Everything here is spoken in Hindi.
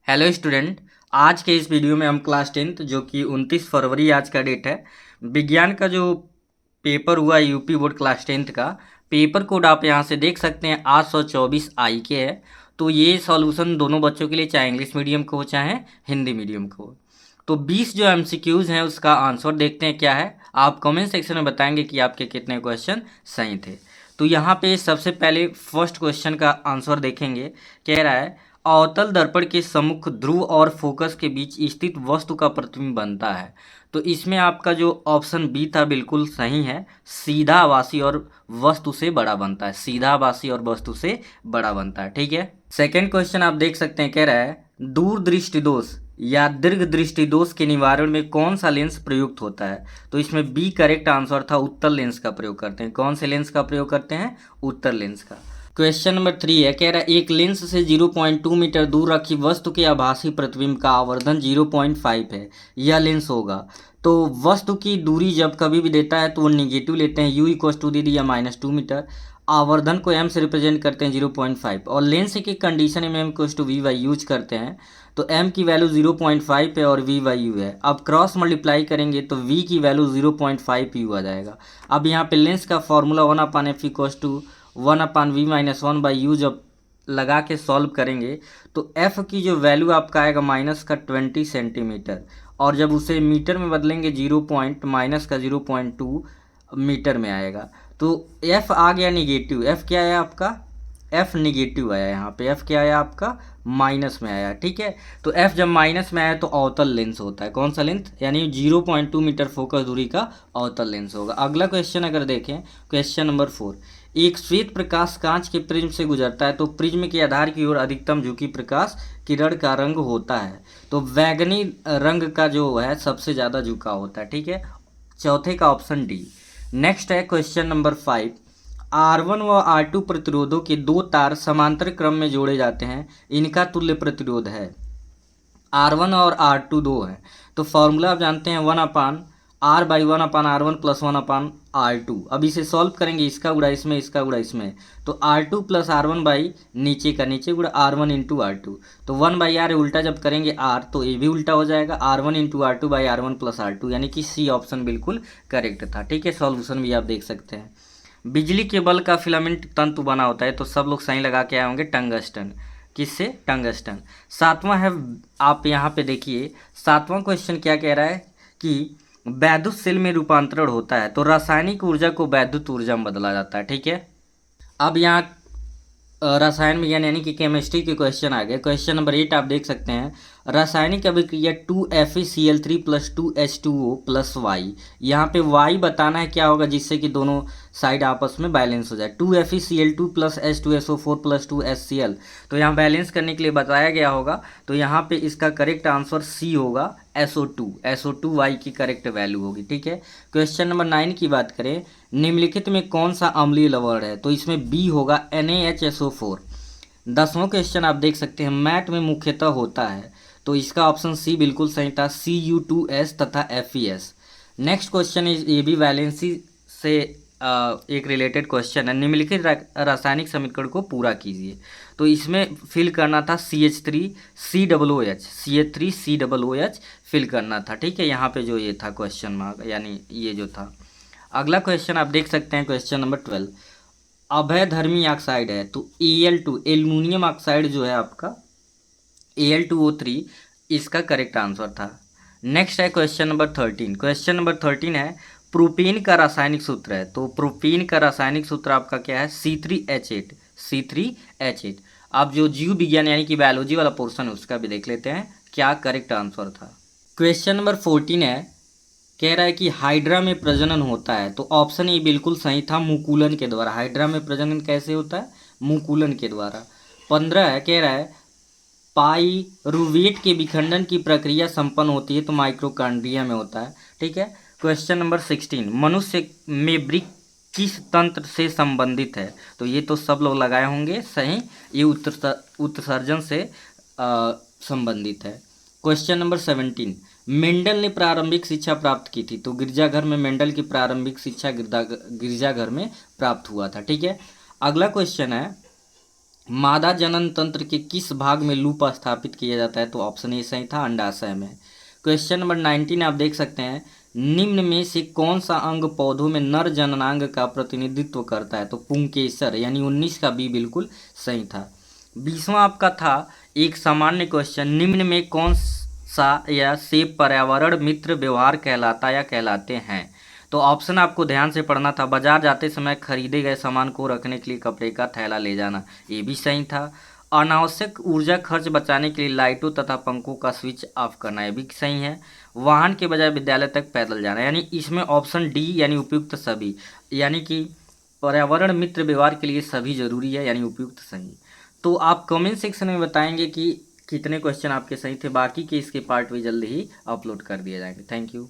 Hello student. आज के इस वीडियो में हम क्लास 10th जो कि 29 फरवरी आज का डेट है, विज्ञान का जो पेपर हुआ है यूपी बोर्ड क्लास 10th का पेपर कोड आप यहाँ से देख सकते हैं 824 आई के है। तो ये सॉल्यूशन दोनों बच्चों के लिए, चाहे इंग्लिश मीडियम को हो चाहे हिंदी मीडियम को हो। तो 20 जो एमसीक्यूज हैं उसका आंसर देखते हैं क्या है। आप कमेंट सेक्शन में बताएंगे कि आपके कितने क्वेश्चन सही थे। तो यहाँ पे सबसे पहले फर्स्ट क्वेश्चन का आंसर देखेंगे। कह रहा है अवतल दर्पण के सम्मुख ध्रुव और फोकस के बीच स्थित वस्तु का प्रतिबिंब बनता है। तो इसमें आपका जो ऑप्शन बी था बिल्कुल सही है, सीधा आभासी और वस्तु से बड़ा बनता है। सीधा आभासी और वस्तु से बड़ा बनता है। ठीक है। सेकेंड क्वेश्चन आप देख सकते हैं, कह रहा है दूर दृष्टि दोष या दीर्घ दृष्टि दोष के निवारण में कौन सा लेंस प्रयुक्त होता है। तो इसमें बी करेक्ट आंसर था, उत्तल लेंस का प्रयोग करते हैं। कौन से लेंस का प्रयोग करते हैं? उत्तल लेंस का। क्वेश्चन नंबर 3 है, कह रहा है एक लेंस से 0.2 मीटर दूर रखी वस्तु के आभासी प्रतिबिंब का आवर्धन 0.5 है, यह लेंस होगा। तो वस्तु की दूरी जब कभी भी देता है तो वो निगेटिव लेते हैं, u इक्वस टू दे दिया -2 मीटर। आवर्धन को m से रिप्रेजेंट करते हैं 0.5 और लेंस की कंडीशन में m equals to v by use करते हैं। तो m की वैल्यू 0.5 है और v बाई यू है। अब क्रॉस मल्टीप्लाई करेंगे तो v की वैल्यू 0.5 यू आ जाएगा। अब यहाँ पे लेंस का formula 1/f equals to 1/v-1 you जब लगा के सॉल्व करेंगे तो f की जो वैल्यू आपका आएगा -20 सेंटीमीटर, और जब उसे मीटर में बदलेंगे -0.2 मीटर में आएगा। तो f आ गया निगेटिव। f क्या है आपका? f निगेटिव आया। यहाँ पे f क्या आया आपका? माइनस में आया। ठीक है। तो f जब माइनस में आया तो अवतल लेंस होता है। कौन सा लेंस? यानी 0.2 मीटर फोकस दूरी का अवतल लेंस होगा। अगला क्वेश्चन अगर देखें, क्वेश्चन नंबर 4, एक श्वेत प्रकाश कांच के प्रिज्म से गुजरता है तो प्रिज्म के आधार की ओर अधिकतम झुकी प्रकाश किरण का रंग होता है। तो बैंगनी रंग का जो है सबसे ज़्यादा झुका होता है। ठीक है। चौथे का ऑप्शन डी। नेक्स्ट है क्वेश्चन नंबर 5, R1 व R2 प्रतिरोधों के दो तार समांतर क्रम में जोड़े जाते हैं, इनका तुल्य प्रतिरोध है। R1 और R2 दो है, तो फॉर्मूला आप जानते हैं 1/R/1/R1 प्लस 1/R2। अब इसे सॉल्व करेंगे, इसका गुणा इसमें, इसका गुणा इसमें, तो R2 प्लस R1 बाई नीचे का नीचे गुणा R1 इंटू R2। तो 1/R उल्टा जब करेंगे R तो ये भी उल्टा हो जाएगा, R1 into R2 by R1 plus R2, यानी कि सी ऑप्शन बिल्कुल करेक्ट था। ठीक है। सॉल्यूशन भी आप देख सकते हैं। बिजली के बल्ब का फिलामेंट तंतु बना होता है, तो सब लोग सही लगा के आए होंगे, टंगस्टन। किससे? टंगस्टन। सातवां है, आप यहाँ पे देखिए सातवां क्वेश्चन क्या कह रहा है कि वैद्युत सेल में रूपांतरण होता है तो रासायनिक ऊर्जा को वैद्युत ऊर्जा में बदला जाता है। ठीक है। अब यहाँ रसायन विज्ञान यानी कि केमिस्ट्री के क्वेश्चन आ गए। क्वेश्चन नंबर 8 आप देख सकते हैं, रासायनिक अभिक्रिया 2FeCl3 plus 2H2O plus Y. यहाँ पे वाई बताना है क्या होगा जिससे कि दोनों साइड आपस में बैलेंस हो जाए। 2FeCl2 plus H2SO4 plus 2HCl, तो यहाँ बैलेंस करने के लिए बताया गया होगा। तो यहाँ पे इसका करेक्ट आंसर सी होगा, SO2 वाई की करेक्ट वैल्यू होगी। ठीक है। क्वेश्चन नंबर 9 की बात करें, निम्नलिखित में कौन सा अम्लीय लवण है? तो इसमें बी होगा, NaHSO4। 10वां क्वेश्चन आप देख सकते हैं, मैट में मुख्यतः होता है, तो इसका ऑप्शन सी बिल्कुल सही था, Cu2S तथा FeS। नेक्स्ट क्वेश्चन ये भी वैलेंसी से एक रिलेटेड क्वेश्चन है, निम्नलिखित रासायनिक समीकरण को पूरा कीजिए। तो इसमें फिल करना था CH3COOH फिल करना था। ठीक है। यहाँ पे जो ये था क्वेश्चन मार्क, यानी ये जो था। अगला क्वेश्चन आप देख सकते हैं, क्वेश्चन नंबर 12, अभयधर्मी ऑक्साइड है तो Al2 एल्यूमिनियम ऑक्साइड जो है आपका Al2O3 इसका करेक्ट आंसर था। नेक्स्ट है क्वेश्चन नंबर 13। क्वेश्चन नंबर 13 है, प्रोपेन का रासायनिक सूत्र है, तो प्रोपेन का रासायनिक सूत्र आपका क्या है? C3H8। अब जो जीव विज्ञान यानी कि बायोलॉजी वाला पोर्शन है उसका भी देख लेते हैं क्या करेक्ट आंसर था। क्वेश्चन नंबर 14 है, कह रहा है कि हाइड्रा में प्रजनन होता है, तो ऑप्शन ए बिल्कुल सही था, मुकुलन के द्वारा। हाइड्रा में प्रजनन कैसे होता है? मुकुलन के द्वारा। 15 है, कह रहा है पाइरुवेट के विखंडन की प्रक्रिया संपन्न होती है, तो माइक्रोकांड्रिया में होता है। ठीक है। क्वेश्चन नंबर 16, मनुष्य में वृक्क किस तंत्र से संबंधित है? तो ये तो सब लोग लगाए होंगे सही, ये उत्सर्जन से संबंधित है। क्वेश्चन नंबर 17, मेंडल ने प्रारंभिक शिक्षा प्राप्त की थी, तो गिरजाघर में मेंडल की प्रारंभिक शिक्षा गिरजाघर में प्राप्त हुआ था। ठीक है। अगला क्वेश्चन है, मादा जनन तंत्र के किस भाग में लूप स्थापित किया जाता है? तो ऑप्शन ए सही था, अंडाशय में। क्वेश्चन नंबर 19 आप देख सकते हैं, निम्न में से कौन सा अंग पौधों में नर जननांग का प्रतिनिधित्व करता है? तो पुंकेसर, यानी 19 का बी बिल्कुल सही था। 20वां आपका था एक सामान्य क्वेश्चन, निम्न में कौन सा या से पर्यावरण मित्र व्यवहार कहलाता या कहलाते हैं? तो ऑप्शन आपको ध्यान से पढ़ना था। बाजार जाते समय खरीदे गए सामान को रखने के लिए कपड़े का थैला ले जाना, ये भी सही था। अनावश्यक ऊर्जा खर्च बचाने के लिए लाइटों तथा पंखों का स्विच ऑफ करना, ये भी सही है। वाहन के बजाय विद्यालय तक पैदल जाना, यानी इसमें ऑप्शन डी यानी उपयुक्त सभी, यानी कि पर्यावरण मित्र व्यवहार के लिए सभी जरूरी है, यानी उपयुक्त सही। तो आप कमेंट सेक्शन में बताएंगे कि कितने क्वेश्चन आपके सही थे। बाकी के इसके पार्ट भी जल्दी ही अपलोड कर दिए जाएंगे। Thank you.